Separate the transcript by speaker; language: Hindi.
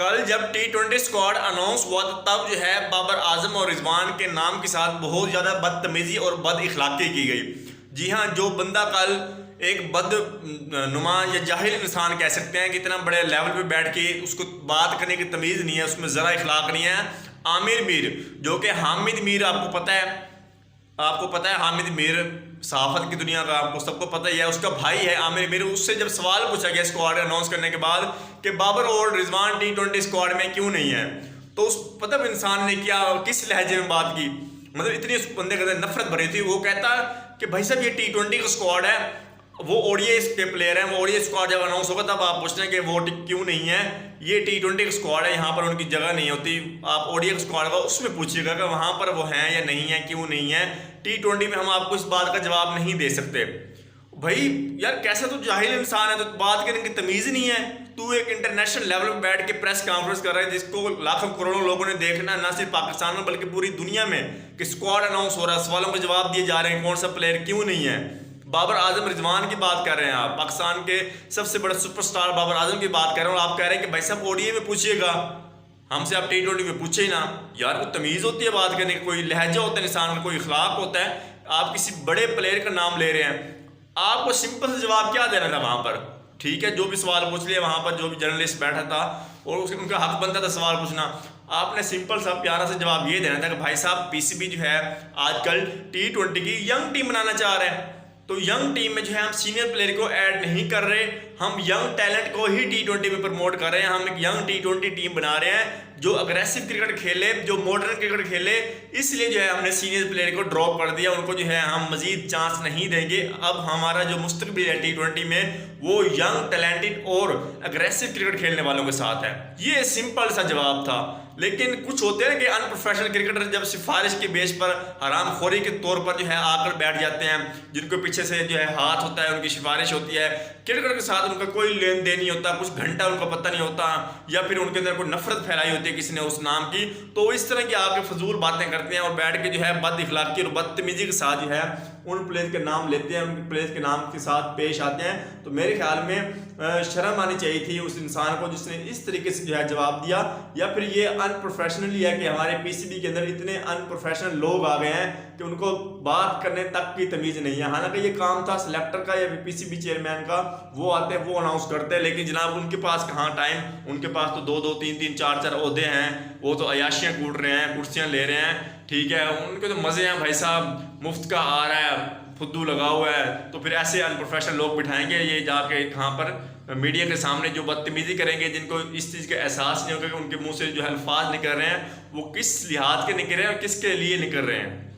Speaker 1: कल जब T20 स्क्वाड अनाउंस हुआ तो तब जो है बाबर आजम और रिजवान के नाम के साथ बहुत ज़्यादा बदतमीजी और बद इखलाकी की गई। जी हाँ, जो बंदा कल एक बदनुमा या जाहिल इंसान कह सकते हैं कि इतना बड़े लेवल पे बैठ के उसको बात करने की तमीज़ नहीं है, उसमें ज़रा इखलाक नहीं है। आमिर मीर, जो कि हामिद मीर आपको पता है हामिद मीर सहाफ़त की दुनिया का आपको सबको पता ही है, उसका भाई है आमिर मीर। उससे जब सवाल पूछा गया स्क्वाड अनाउंस करने के बाद कि बाबर और रिजवान T20 स्क्वाड में क्यों नहीं है, तो उस मतलब इंसान ने क्या किस लहजे में बात की, मतलब इतनी उस बंदे के अंदर नफरत भरी थी। वो कहता कि भाई साहब ये T20 का स्क्वाड है, वो ओडीआई के प्लेयर हैं, वो ओडीआई स्क्वाड जब अनाउंस होगा तब आप पूछते हैं कि वो क्यों नहीं है। ये T20 का स्क्वाड है, यहाँ पर उनकी जगह नहीं होती। आप ओडीआई का स्क्वाड होगा उसमें पूछिएगा कि वहाँ पर वो हैं या नहीं है, क्यों नहीं है। T20 में हम आपको इस बात का जवाब नहीं दे सकते। भाई यार कैसा तो जाहिल इंसान है, तो बात करने की तमीज़ नहीं है। तू एक इंटरनेशनल लेवल पर बैठ के प्रेस कॉन्फ्रेंस कर रहा है जिसको लाखों करोड़ों लोगों ने देखना है, ना सिर्फ पाकिस्तान में बल्कि पूरी दुनिया में, कि स्क्वाड अनाउंस हो रहा है, सवालों के जवाब दिए जा रहे हैं, कौन सा प्लेयर क्यों नहीं है। बाबर आजम रिजवान की बात कर रहे हैं आप, पाकिस्तान के सबसे बड़े सुपरस्टार बाबर आजम की बात कर रहे हैं, और आप कह रहे हैं कि भाई साहब ओडीआई में पूछिएगा, हमसे आप T20 में पूछे ही ना। यार कोई तमीज़ होती है बात करने की, कोई लहजा होता है इंसान का, कोई इखलाक होता है। आप किसी बड़े प्लेयर का नाम ले रहे हैं, आपको सिंपल सा जवाब क्या देना था वहाँ पर? ठीक है, जो भी सवाल पूछ लिया वहाँ पर, जो भी जर्नलिस्ट बैठा था और उनका हक बनता था सवाल पूछना, आपने सिंपल सा प्यारा सा जवाब ये देना था कि भाई साहब पीसीबी जो है आजकल T20 की यंग टीम बनाना चाह रहे हैं, तो यंग टीम में जो है हम सीनियर प्लेयर को ऐड नहीं कर रहे, हम यंग टैलेंट को ही T20 में प्रमोट कर रहे हैं। हम एक यंग T20 टीम बना रहे हैं जो अग्रेसिव क्रिकेट खेले, जो मॉडर्न क्रिकेट खेले, इसलिए जो है हमने सीनियर प्लेयर को ड्रॉप कर दिया, उनको जो है हम मजीद चांस नहीं देंगे। अब हमारा जो मुस्तकबिल है T20 में वो यंग टैलेंटेड और अग्रेसिव क्रिकेट खेलने वालों के साथ है। ये सिंपल सा जवाब था। लेकिन कुछ होते हैं कि अनप्रोफेशनल क्रिकेटर जब सिफारिश के बेस पर हरामखोरी के तौर पर जो है आकर बैठ जाते हैं, जिनको पीछे से जो है हाथ होता है, उनकी सिफारिश होती है, क्रिकेट के साथ उनका कोई लेन देन नहीं होता, कुछ घंटा उनको पता नहीं होता, या फिर उनके अंदर कोई नफरत फैलाई होती है किसी ने उस नाम की, तो इस तरह की आके फजूल बातें करते हैं और बैठ के जो है बद इखलाकी और बदतमीजी के साथ जो है उन प्लेयर के नाम लेते हैं, उनके प्लेयर के नाम के साथ पेश आते हैं। तो मेरे ख्याल में शर्म आनी चाहिए थी उस इंसान को जिसने इस तरीके से जो है जवाब दिया। या फिर ये अनप्रोफेशनली है कि हमारे पीसीबी के अंदर इतने अनप्रोफेशनल लोग आ गए हैं कि उनको बात करने तक की तमीज़ नहीं है। हालांकि ये काम था सिलेक्टर का या पीसीबी चेयरमैन का, वो आते हैं वो अनाउंस करते हैं, लेकिन जनाब उनके पास कहाँ टाइम, उनके पास तो 2-2 3-3 4-4 ओहदे हैं, वो तो अयाशियाँ कूट रहे हैं, कुर्सियाँ ले रहे हैं, ठीक है, उनके तो मज़े हैं। भाई साहब मुफ्त का आ रहा है, फुद्दू लगा हुआ है, तो फिर ऐसे अनप्रोफेशनल लोग बिठाएंगे ये जाके कहाँ पर मीडिया के सामने जो बदतमीजी करेंगे, जिनको इस चीज़ का एहसास नहीं होगा कि उनके मुंह से जो है अल्फाज निकल रहे हैं वो किस लिहाज के निकल रहे हैं और किसके लिए निकल रहे हैं।